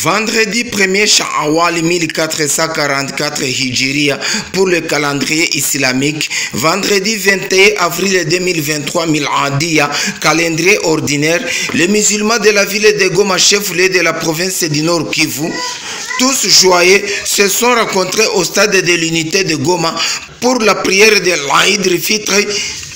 Vendredi 1er Sha'awal 1444 Hijriya pour le calendrier islamique. Vendredi 21 avril 2023 Miladiya, calendrier ordinaire. Les musulmans de la ville de Goma, chef-lieu de la province du Nord Kivu, tous joyeux, se sont rencontrés au stade de l'unité de Goma pour la prière de l'Aïd al-Fitr,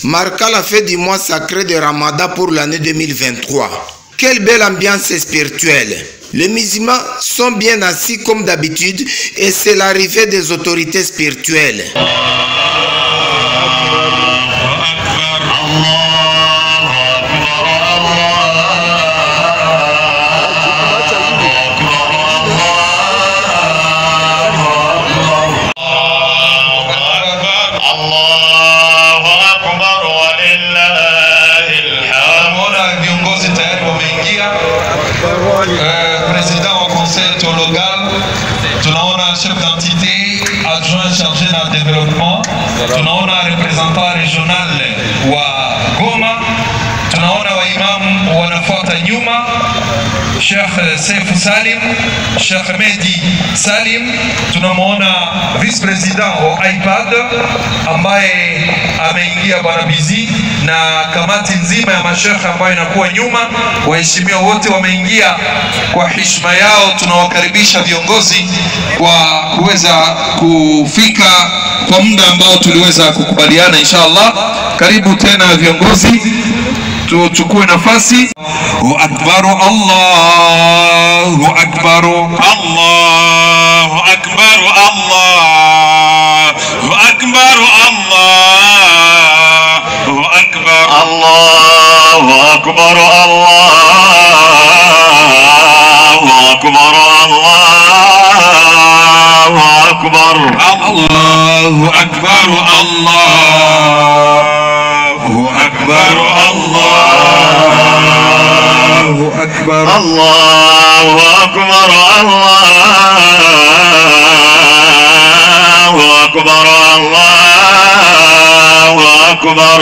marquant la fête du mois sacré de Ramadan pour l'année 2023. Quelle belle ambiance spirituelle! Les musulmans sont bien assis comme d'habitude et c'est l'arrivée des autorités spirituelles. Président au conseil théologal, tunaona chef d'entité adjoint chargé du développement, tunaona représentant régional wa Goma, tunaona wa imam wanafuata nyuma, Sheikh Seif Salim, Sheikh Mehdi Salim, tunamuona vice président wa iPad ambaye ameingia bwana Bizi na kamati nzima ya mashekhe ambayo inakuwa nyuma. Waheshimiwa wote wameingia kwa heshima yao. Tunawakaribisha viongozi kwa kuweza kufika kwa muda ambao tuliweza kukubaliana inshallah. Karibu tena viongozi, tuchukue nafasi. Allahu akbar, Allahu akbar, Allahu akbar, Allahu akbar, Allahu akbar, Allahu akbar, Allahu akbar, Allahu akbar, Allahu akbar, Allahu akbar, Allahu akbar, Allahu akbar, Allahu akbar, Allahu akbar,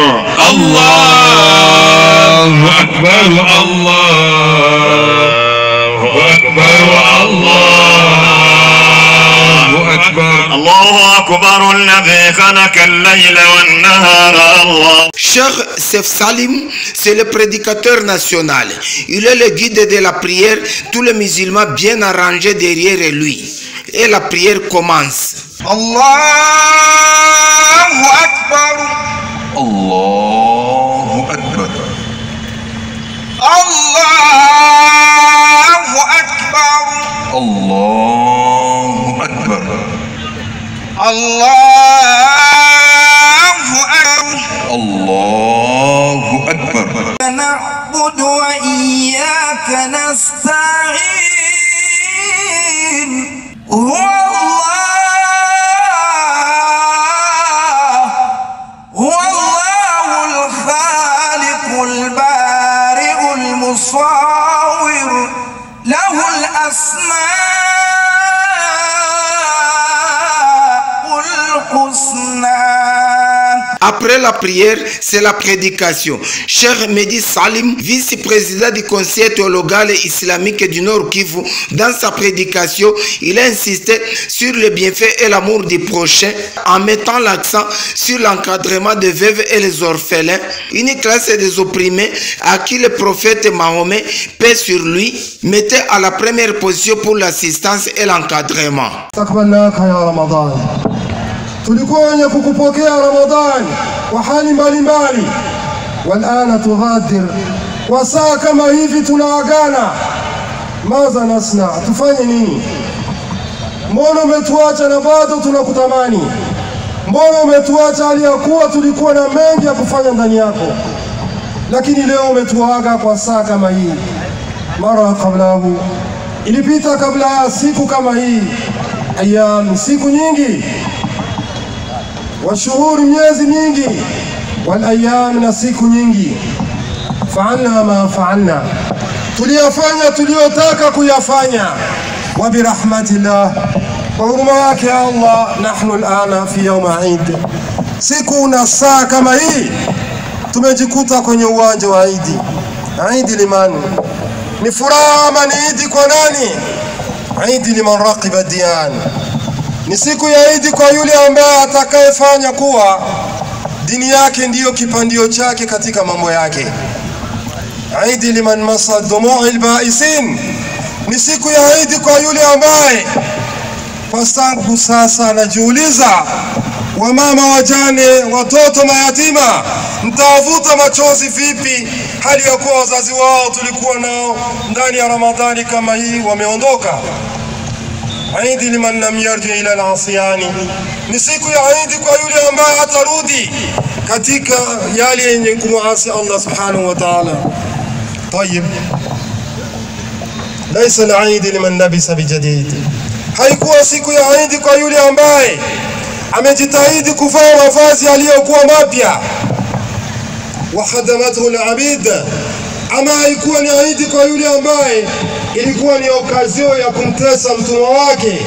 Allahu akbar, Allahu akbar, Allahu akbar, Allahu akbar, alladhi khalaqa al-layla wan-nahara. Allah. Cheikh Seif Salim, c'est le prédicateur national. Il est le guide de la prière, tous les musulmans bien arrangés derrière lui. Et la prière commence. Allahu Akbar. Allahu Akbar. Allahu Akbar. Allahu Akbar. Allahu Akbar. Allahu Akbar. نعبد وإياك نستعين. هو الله الخالق البارئ المصور له الأسماء الحسنى. Après la prière, c'est la prédication. Cheikh Mehdi Salim, vice-président du conseil théologal islamique du Nord Kivu, dans sa prédication, il a insisté sur le bienfait et l'amour du prochain en mettant l'accent sur l'encadrement des veuves et les orphelins, une classe des opprimés à qui le prophète Mahomet, paix sur lui, mettait à la première position pour l'assistance et l'encadrement. tulikuwa wenye kukupokea Ramadhani kwa hali mbalimbali, walana tughadir, kwa saa kama hivi tunaagana. Maza nasna, tufanye nini? Mbona umetuacha na bado tunakutamani? Mbona umetuacha hali ya kuwa tulikuwa na mengi ya kufanya ndani yako, lakini leo umetuaga kwa saa kama hii? Mara kablahu, ilipita kabla ya siku kama hii, ayam, siku nyingi, washuhuri, miezi mingi, walayam, na siku nyingi. Fa'alna ma fa'alna, tuliyafanya tuliyotaka kuyafanya. Wa birahmatillah, kwa huruma yake Allah, nahnu alana fi yawm Eid, siku na saa kama hii tumejikuta kwenye uwanja wa Eid. Eid limani, ni furaha ama ni Eid kwa nani? Eid liman raqiba diyan, ni siku ya Eid kwa yule ambaye atakayefanya kuwa dini yake ndiyo kipandio chake katika mambo yake. Eid liman masa dumu'il baisin, ni siku ya Eid kwa yule ambaye pasangu sasa anajiuliza, wamama wajane, watoto mayatima, mtawavuta machozi vipi hali ya kuwa wazazi wao tulikuwa nao ndani ya Ramadhani kama hii wameondoka. Eid liman lam yarji ila al-asiyani, ni siku ya Eid kwa yule ambaye atarudi katika yale yenye kumuasi Allah subhanahu wa ta'ala. Tayib, laysa al-Eid liman labisa bijadid, haikuwa siku ya Eid kwa yule ambaye amejitahidi kuvaa mavazi yaliyokuwa mapya. Wa khadamathu al-abid, ama haikuwa ni Eid kwa yule ambaye ilikuwa ni okazio ya kumtesa mtumwa wake.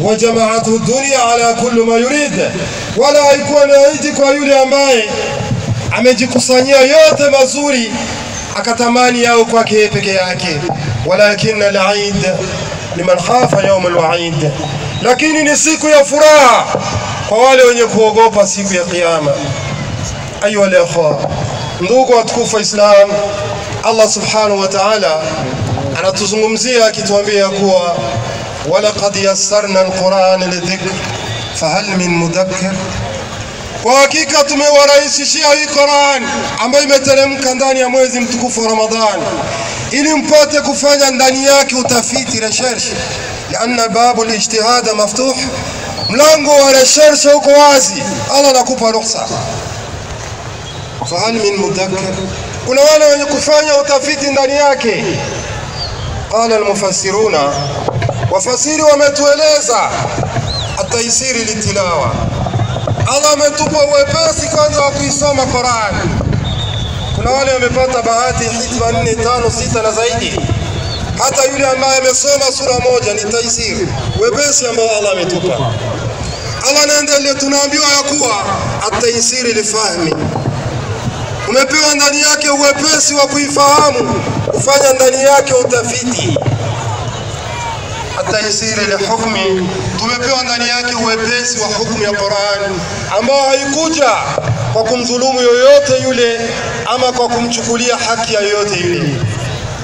Wa jama'athu dunya ala kulli ma yurid, wala haikuwa ni Eid kwa yule ambaye amejikusanyia yote mazuri akatamani yao kwake peke yake. Walakin al-Eid liman khafa yawm al-wa'id, lakini ni siku ya furaha kwa wale wenye kuogopa siku ya kiyama. Ayuha al-ikhwa, ndugu watukufu Islam, Allah subhanahu wa ta'ala anatuzungumzia akituambia kuwa walaqad yassarna al-Qur'ana lidhikr fahal min mudakkir, kwa hakika tumewarahisishia hii Qur'an ambayo imeteremka ndani ya mwezi mtukufu wa Ramadhani ili mpate kufanya ndani yake utafiti, research, lianna babu al-ijtihad maftuh, mlango wa research uko wazi, Allah anakupa ruhusa. Fahal min mudakkir, kuna wale wenye kufanya utafiti ndani yake. Qala al-mufassiruna, wafasiri wametueleza at-taysir litilawa, Allah ametupa wepesi kwanza wa kuisoma Qur'an. Kuna wale wamepata bahati hitma 4, 5, 6 na zaidi. Hata yule ambaye amesoma sura moja ni taysir, wepesi ambao Allah ametupa. Allah anaendelea, tunaambiwa ya kuwa at-taysir lifahmi, umepewa ndani yake uwepesi wa kuifahamu, kufanya ndani yake utafiti. At-taysir lihukmi, tumepewa ndani yake uwepesi wa hukumu ya Qur'an ambao haikuja kwa kumdhulumu yoyote yule ama kwa kumchukulia haki ya yoyote yule.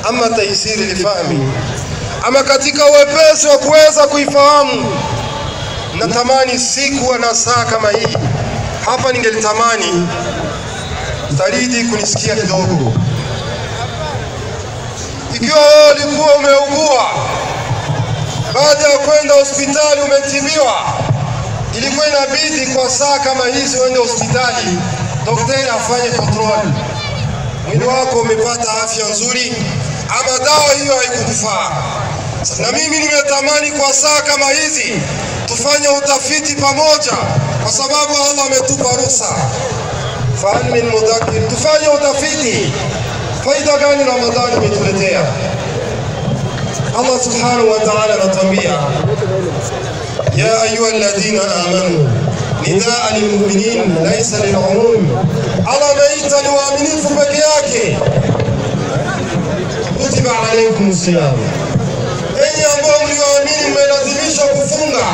Ama taysir lifahmi, ama katika uwepesi wa kuweza kuifahamu. Natamani siku na saa kama hii hapa, ningelitamani taridi kunisikia kidogo. Ikiwa wewe ulikuwa umeugua, baada ya kwenda hospitali umetibiwa, ilikuwa inabidi kwa saa kama hizi uende hospitali, daktari afanye control, mwili wako umepata afya nzuri ama dawa hiyo haikufaa. Na mimi nimetamani kwa saa kama hizi tufanye utafiti pamoja, kwa sababu Allah ametupa ruhusa. Fahal min mudakkir, tufanye utafiti. Faida gani Ramadhani imetuletea? Allah subhanahu wa ta'ala anatuambia, ya ayuha alladhina amanu nidaa lilmu'minin laysa lil'umum, Allah ameita ni waaminifu peke yake. Kutiba alaykumus siyam, enyi ambao mlioamini mmelazimishwa kufunga.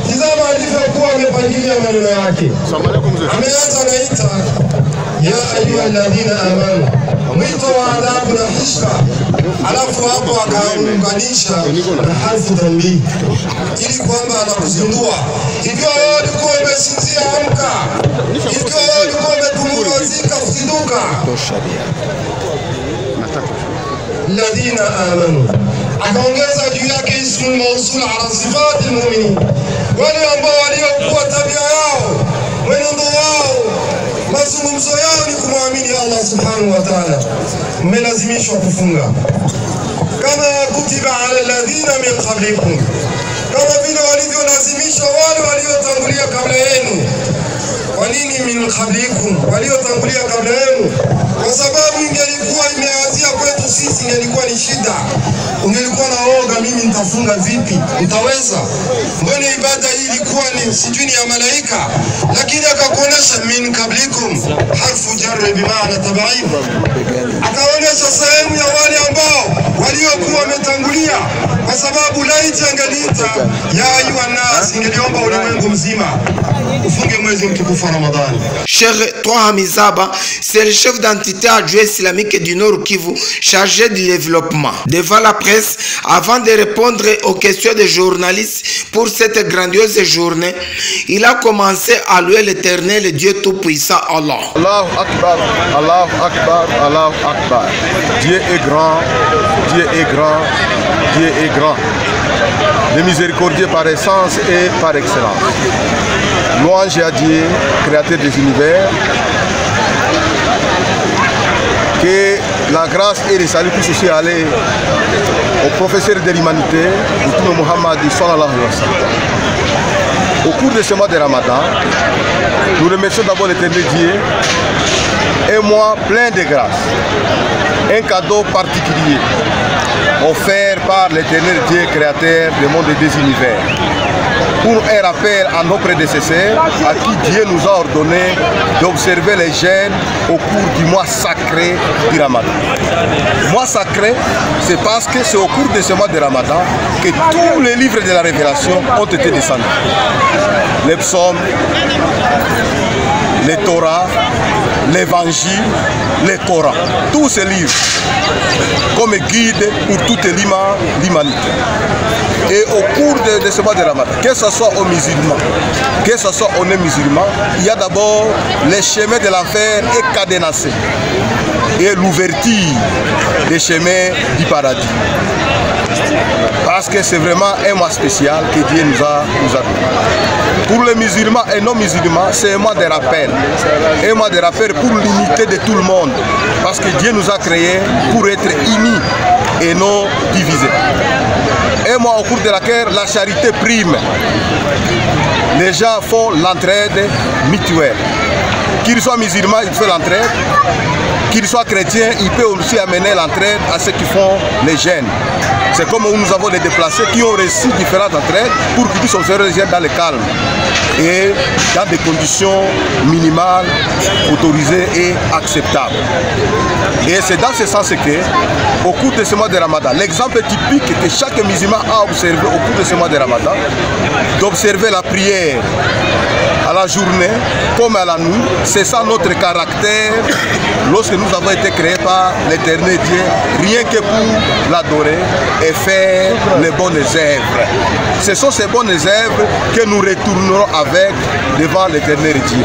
Tazama alivyokuwa amepangilia maneno yake. Ameanza anaita ya ayuha alladhina amanu, mwito wa adabu na heshima, alafu hapo akaunganisha na harfu tanbih ili kwamba anakuzindua. Ikiwa wewe ulikuwa umesinzia, amka. Ikiwa wewe ulikuwa umepumzika, usiduka. Alladhina amanu, akaongeza juu yake ismul mawsul ala sifatil mu'minin, wale ambao waliokuwa tabia yao, mwenendo wao, mazungumzo yao ni kumwamini Allah subhanahu wa ta'ala, mmelazimishwa kufunga. Kama kutiba ala alladhina min qablikum, kama vile walivyolazimishwa wale waliotangulia kabla yenu. Kwa nini min qablikum, waliotangulia kabla yenu? Kwa sababu ingelikuwa imeanzia kwetu sisi ingelikuwa ni shida. Ungelikuwa naoga, mimi nitafunga vipi? Utaweza? Mbona ibada hii ilikuwa ni sijui ya malaika, lakini akakuonesha min qablikum harfu jar bi maana tabaid, akaonesha sehemu ya wale ambao waliokuwa wametangulia. kwa sababu laiti angeliita ya ayuha nas, ingeliomba ulimwengu mzima ufunge mwezi mtukufu wa Ramadhani. Cheikh Toha Hamizaba, c'est le chef d'entité adjoint islamique du Nord Kivu chargé du développement devant la presse avant de répondre aux questions des journalistes pour cette grandiose journée. Il a commencé à louer l'Éternel Dieu Tout-Puissant Allah. Allahu Akbar, Allahu Akbar, Allahu Akbar. Dieu est grand, Dieu est grand, Dieu est grand. Le miséricordieux par essence et par excellence. Louange à Dieu, créateur des univers. Que la grâce et le salut puissent aussi aller au professeur de l'humanité, Moutoumé Mohammed sallallahu alayhi wa sallam. Au cours de ce mois de Ramadan, nous remercions d'abord l'Éternel Dieu, un mois plein de grâce, un cadeau particulier offert par l'Éternel Dieu créateur du monde et des univers. Pour un rappel à nos prédécesseurs à qui Dieu nous a ordonné d'observer les jeûnes au cours du mois sacré du Ramadan. Mois sacré, c'est parce que c'est au cours de ce mois de Ramadan que tous les livres de la Révélation ont été descendus. Les psaumes, les Torah, l'Évangile, les Corans, tous ces livres comme guide pour toute l'humanité. Et au cours de ce mois de Ramadan, que ce soit aux musulmans, que ce soit aux non-musulmans, il y a d'abord les chemins de l'enfer et cadenassés et l'ouverture des chemins du paradis. Parce que c'est vraiment un mois spécial que Dieu nous a donné. Pour les musulmans et non-musulmans, c'est un mois de rappel. Un mois de rappel pour l'unité de tout le monde. Parce que Dieu nous a créés pour être unis et non divisés. Un mois au cours de laquelle la charité prime. Les gens font l'entraide mutuelle. Qu'ils soient musulmans, ils font l'entraide. Qu'ils soient chrétiens, ils peuvent aussi amener l'entraide à ceux qui font les jeûnes. C'est comme nous avons des déplacés qui ont reçu différentes entraides pour qu'ils puissent observer les jeûnes dans le calme et dans des conditions minimales, autorisées et acceptables. Et c'est dans ce sens que, au cours de ce mois de Ramadan, l'exemple typique que chaque musulman a observé au cours de ce mois de Ramadan, d'observer la prière à la journée comme à la nuit, c'est ça notre caractère lorsque nous avons été créés par l'Éternel Dieu, rien que pour l'adorer et faire les bonnes œuvres. Ce sont ces bonnes œuvres que nous retournerons avec devant l'Éternel Dieu.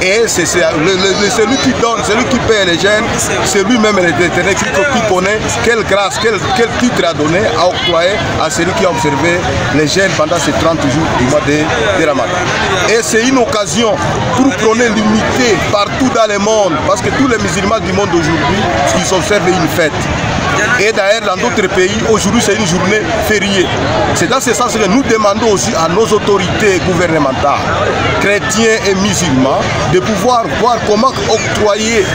Et c'est celui qui donne, celui qui paie les jeûnes, c'est lui-même l'Éternel qui connaît quelle grâce, quel titre a donné, a octroyé à celui qui a observé les jeûnes pendant ces 30 jours du mois de Ramadan. Et c'est une occasion pour prôner l'unité partout dans le monde, parce que tous les musulmans du monde aujourd'hui, ils observent une fête. Et d'ailleurs, dans d'autres pays, aujourd'hui, c'est une journée fériée. C'est dans ce sens que nous demandons aussi à nos autorités gouvernementales, chrétiens et musulmans, de pouvoir voir comment octroyer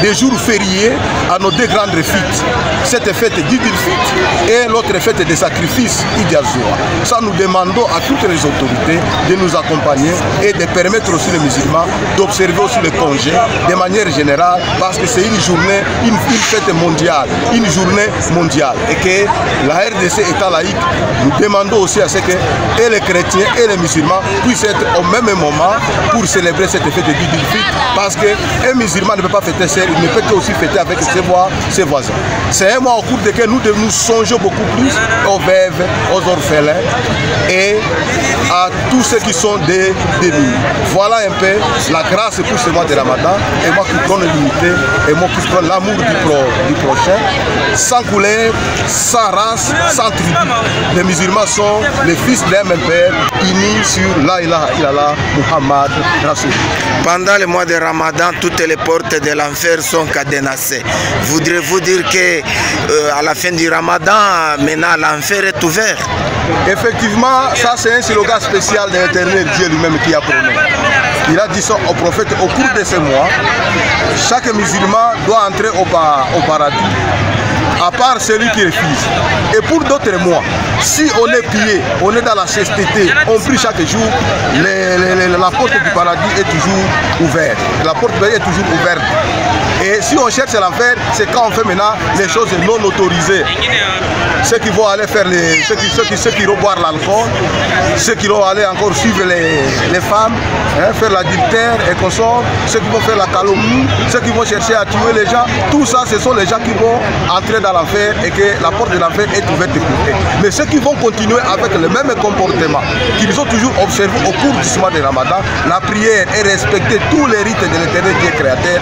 des jours fériés à nos deux grandes fêtes. Cette fête d'Id el-Fitr et l'autre fête des sacrifices, Eid al-Zuha. Ça, nous demandons à toutes les autorités de nous accompagner et de permettre aussi les musulmans d'observer aussi le congé de manière générale, parce que c'est une journée, une fête mondiale, une journée mondiale, et que la RDC étant laïque, nous demandons aussi à ce que et les chrétiens et les musulmans puissent être au même moment pour célébrer cette fête d'Id el-Fitr, parce qu'un musulman ne peut pas fêter seul, il ne peut aussi fêter avec ses voisins. C'est un mois au cours duquel nous songeons beaucoup plus aux veuves, aux orphelins et à tous ceux qui sont démunis. Voilà un peu la grâce pour ce mois de Ramadan, et moi qui prends l'unité, et moi qui prends l'amour du prochain, sans couleur, sans race, sans tribu. Les musulmans sont les fils d'un même père, unis sur La ilaha illallah, Muhammad Rasoul. Pendant le mois de Ramadan, toutes les portes de l'enfer sont cadenassées. Voudrez-vous dire que à la fin du Ramadan, maintenant l'enfer est ouvert? Effectivement, ça c'est un slogan spécial de l'Éternel Dieu lui-même qui a promis. Il a dit ça au prophète au cours de ce mois. Chaque musulman doit entrer au paradis, à part celui qui refuse. Et pour d'autres mois, si on est pieux, on est dans la chasteté, on prie chaque jour, la porte du paradis est toujours ouverte. La porte est toujours ouverte. Et si on cherche l'enfer, c'est quand on fait maintenant les choses non autorisées. Ceux qui vont aller faire ceux qui vont boire l'alcool, ceux qui vont aller encore suivre les femmes, hein, faire l'adultère et consorts, ceux qui vont faire la calomnie, ceux qui vont chercher à tuer les gens, tout ça, ce sont les gens qui vont entrer dans l'enfer et que la porte de l'enfer est ouverte pour eux. Mais ceux qui vont continuer avec le même comportement qu'ils ont toujours observé au cours du mois de Ramadan, la prière et respecter tous les rites de l'Éternel Dieu créateur,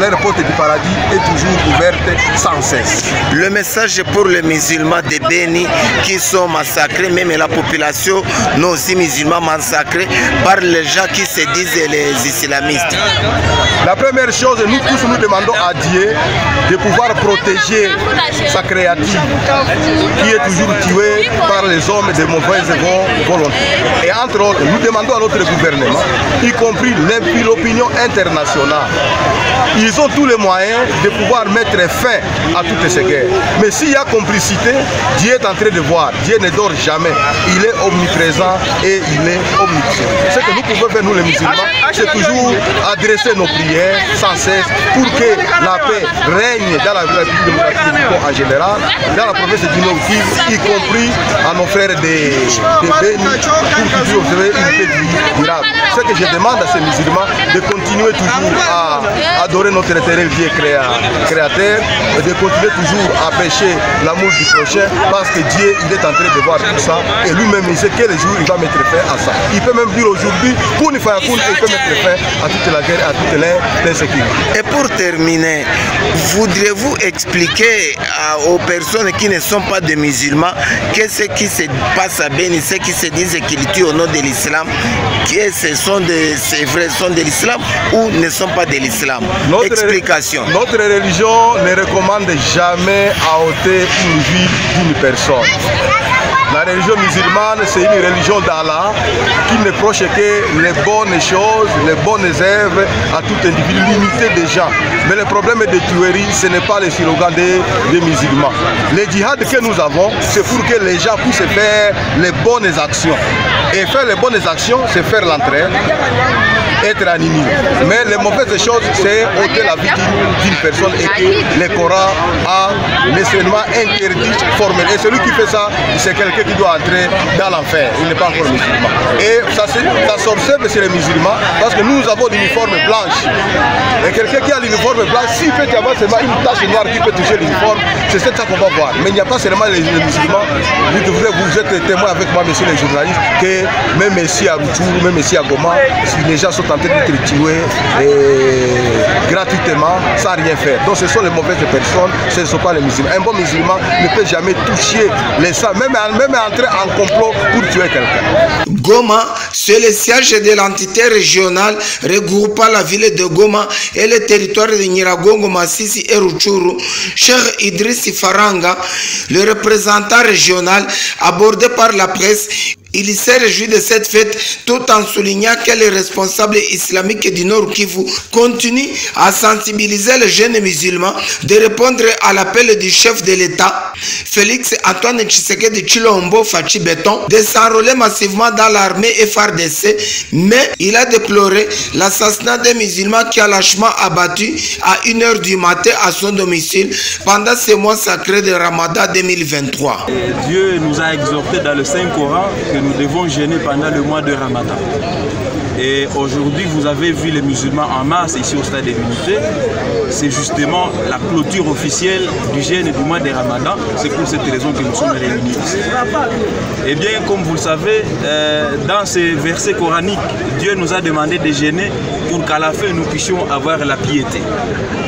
leur porte du paradis est toujours ouverte sans cesse. Le message pour les musulmans de Béni qui sont massacrés, même la population, nous aussi musulmans massacrés par les gens qui se disent les islamistes. La première chose, nous tous nous demandons à Dieu de pouvoir protéger sa créature qui est toujours tuée par les hommes de mauvaise volonté. Et entre autres, nous demandons à notre gouvernement, y compris l'opinion internationale, ils ont tous les moyens de pouvoir mettre fin à toutes ces guerres. Mais s'il y a complicité, Dieu est en train de voir. Dieu ne dort jamais. Il est omniprésent et il est omnipotent. Ce que nous pouvons faire, nous les musulmans, c'est toujours adresser nos prières sans cesse pour que la paix règne dans la République démocratique du Congo en général, dans la province du Nord Kivu, y compris à nos frères de Béni, pour toujours observer une paix durable. Ce que je demande à ces musulmans, de continuer toujours à adorer notre éternel Dieu créateur, et de continuer toujours à prêcher l'amour du prochain, parce que Dieu, il est en train de voir tout ça, et lui-même, il sait quel jour il va mettre fin à ça. Il peut même dire aujourd'hui, et il peut mettre fin à toute la guerre, à toute l'insécurité. Et pour terminer, voudriez-vous expliquer aux personnes qui ne sont pas des musulmans qu'est-ce qui se passe à Béni, ceux qui se disent qu'ils tuent au nom de l'islam, que c'est vrai, sont de l'islam ou ne sont pas de l'islam? Explication. Notre religion ne recommande jamais à ôter une vie d'une personne. La religion musulmane, c'est une religion d'Allah qui ne proche que les bonnes choses, les bonnes œuvres à tout individu, l'unité des gens. Mais le problème de tuerie, ce n'est pas le slogan des musulmans. Le djihad que nous avons, c'est pour que les gens puissent faire les bonnes actions. Et faire les bonnes actions, c'est faire l'entraide, être anonyme. Mais les mauvaises choses, c'est ôter la vie d'une personne et que le Coran a nécessairement interdit formel. Et celui qui fait ça, c'est quelqu'un qui doit entrer dans l'enfer. Il n'est pas encore musulman. Et ça s'observe chez les musulmans parce que nous avons l'uniforme blanche. Et quelqu'un qui a l'uniforme blanche, s'il peut y avoir seulement une tache noire qui peut toucher l'uniforme, c'est ça qu'on va voir. Mais il n'y a pas seulement les musulmans. Vous êtes témoin avec moi, messieurs les journalistes, que même ici à Rutshuru, même ici à Goma, si les gens sont en train d'être tués gratuitement, sans rien faire. Donc ce sont les mauvaises personnes, ce ne sont pas les musulmans. Un bon musulman ne peut jamais toucher les sangs, même entrer en complot pour tuer quelqu'un. Goma, c'est le siège de l'entité régionale regroupant la ville de Goma et le territoire de Nyiragongo, Masisi et Rutshuru. Cheikh Idriss Faranga, le représentant régional, abordé par la presse, il s'est réjoui de cette fête tout en soulignant que les responsables islamiques du Nord Kivu continuent à sensibiliser les jeunes musulmans de répondre à l'appel du chef de l'État, Félix Antoine Tshisekedi Tshilombo Fachi Beton, de s'enrôler massivement dans l'armée FARDC, mais il a déploré l'assassinat des musulmans qui a lâchement abattu à 1 h du matin à son domicile pendant ce mois sacré de Ramadan 2023. Dieu nous a exhorté dans le Saint-Coran que nous devons jeûner pendant le mois de Ramadan. Et aujourd'hui, vous avez vu les musulmans en masse ici au Stade de l'Unité. C'est justement la clôture officielle du jeûne du mois de Ramadan. C'est pour cette raison que nous sommes réunis ici. Et bien, comme vous le savez, dans ces versets coraniques, Dieu nous a demandé de jeûner pour qu'à la fin, nous puissions avoir la piété.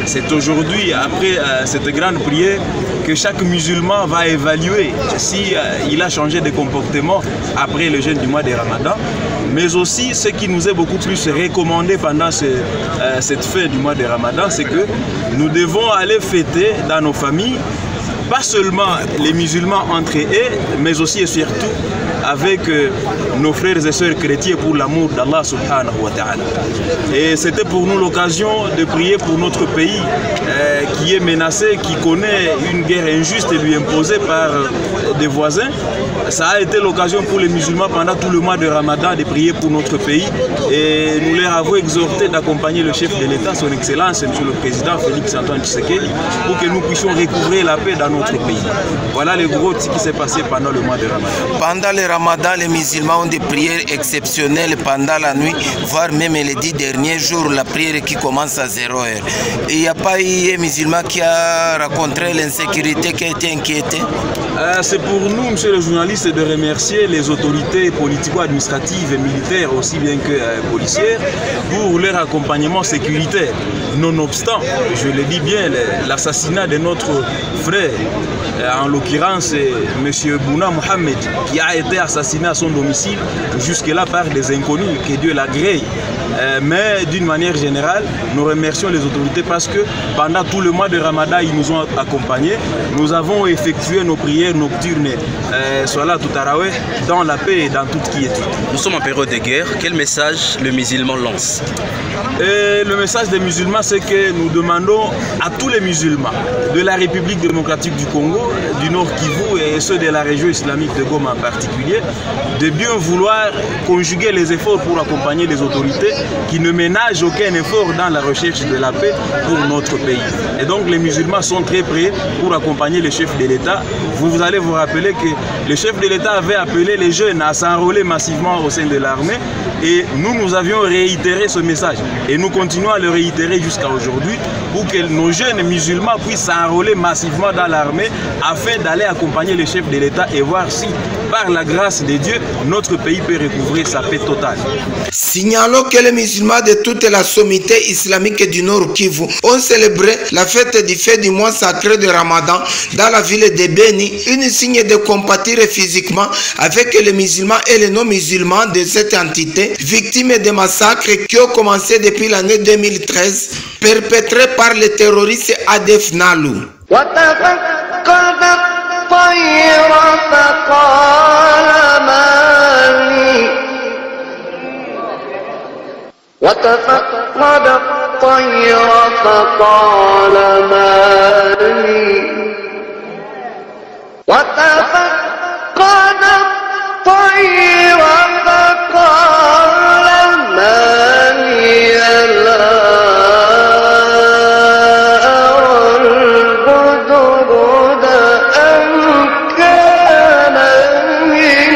C'est aujourd'hui, après cette grande prière, que chaque musulman va évaluer si il a changé de comportement après le jeûne du mois de Ramadan, mais aussi ce qui nous est beaucoup plus recommandé pendant cette fin du mois de Ramadan, c'est que nous devons aller fêter dans nos familles, pas seulement les musulmans entre eux, mais aussi et surtout avec nos frères et sœurs chrétiens pour l'amour d'Allah subhanahu wa ta'ala. Et c'était pour nous l'occasion de prier pour notre pays qui est menacé, qui connaît une guerre injuste lui imposée par des voisins. ça a été l'occasion pour les musulmans pendant tout le mois de Ramadan de prier pour notre pays et nous leur avons exhorté d'accompagner le chef de l'État, son Excellence, Monsieur le Président Félix Antoine Tshisekedi, pour que nous puissions recouvrer la paix dans notre pays. Voilà le gros ce qui s'est passé pendant le mois de Ramadan. Pendant le Ramadan, les musulmans ont des prières exceptionnelles pendant la nuit, voire même les 10 derniers jours, la prière qui commence à 0h. Et il n'y a pas eu un musulman qui a rencontré l'insécurité, qui a été inquiété? C'est pour nous, monsieur le journaliste, de remercier les autorités politico-administratives et militaires, aussi bien que policières, pour leur accompagnement sécuritaire. Nonobstant, je le dis bien, l'assassinat de notre frère, en l'occurrence M. Bouna Mohamed, qui a été assassiné à son domicile, jusque-là par des inconnus, que Dieu l'agrée. Mais d'une manière générale, nous remercions les autorités parce que pendant tout le mois de Ramadan, ils nous ont accompagnés. Nous avons effectué nos prières nocturnes, Salat ou Taraweh, dans la paix et dans toute quiétude. Nous sommes en période de guerre. Quel message le musulman lance? Le message des musulmans, c'est que nous demandons à tous les musulmans de la République démocratique du Congo, du Nord Kivu et ceux de la région islamique de Goma en particulier, de bien vouloir conjuguer les efforts pour accompagner les autorités qui ne ménagent aucun effort dans la recherche de la paix pour notre pays. Et donc les musulmans sont très prêts pour accompagner le chef de l'État. Vous allez vous rappeler que le chef de l'État avait appelé les jeunes à s'enrôler massivement au sein de l'armée et nous avions réitéré ce message. Et nous continuons à le réitérer jusqu'à aujourd'hui pour que nos jeunes musulmans puissent s'enrôler massivement dans l'armée afin d'aller accompagner le chef de l'État et voir si, par la grâce de Dieu, notre pays peut recouvrir sa paix totale. Signalons que les musulmans de toute la sommité islamique du Nord Kivu ont célébré la fête du mois sacré de Ramadan dans la ville de Beni, une signe de compatir physiquement avec les musulmans et les non-musulmans de cette entité, victimes des massacres qui ont commencé depuis l'année 2013, perpétrés par les terroristes ADF Nalu. وتفقد الطير فقال ما لي وتفقد الطير فقال ما لي لا أرى البدر أم كان من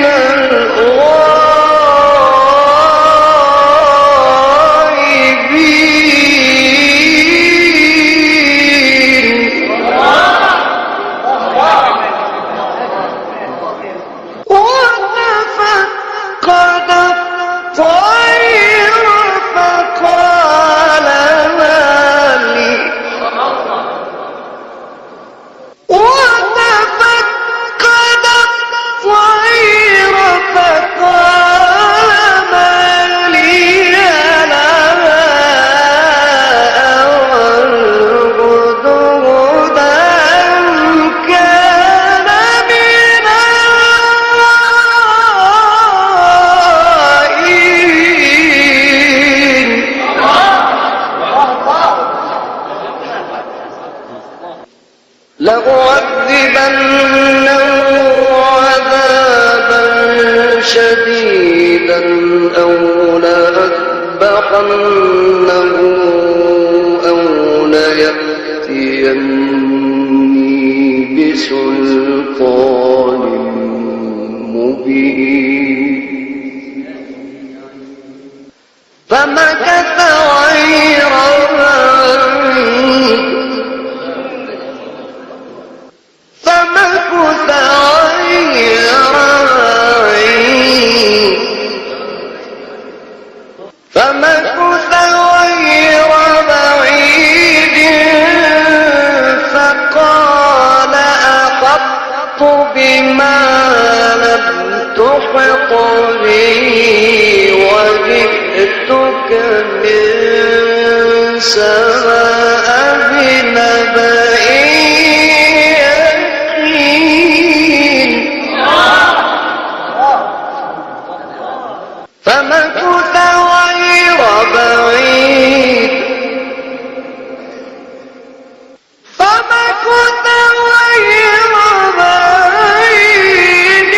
لأعذبنه عذابا شديدا أو لأذبحنه أو ليأتيني بسلطان مبين فمكث غير فمكث غير بعيد فقال أحطت بما لم تحط به وجئتك من سبأ بنبأ يقين فمكث غير بعيد فمكث غير بعيد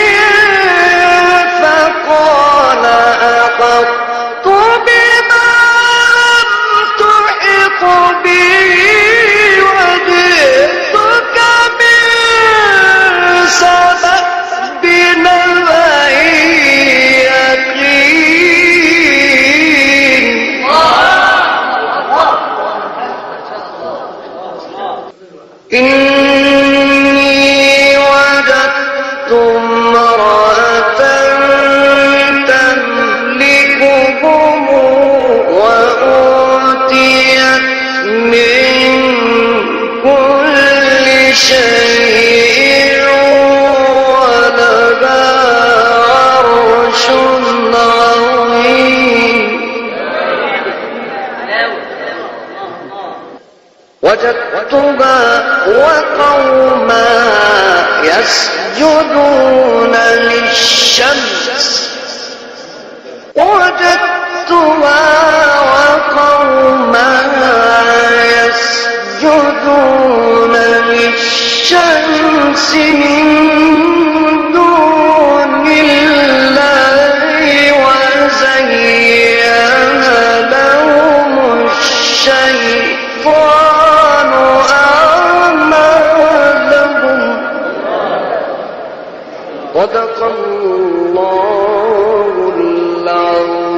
وقومها يسجدون للشمس وجدتها وقومها يسجدون للشمس من دون الله وزين لهم الشيطان أعمالهم صدق الله العظيم.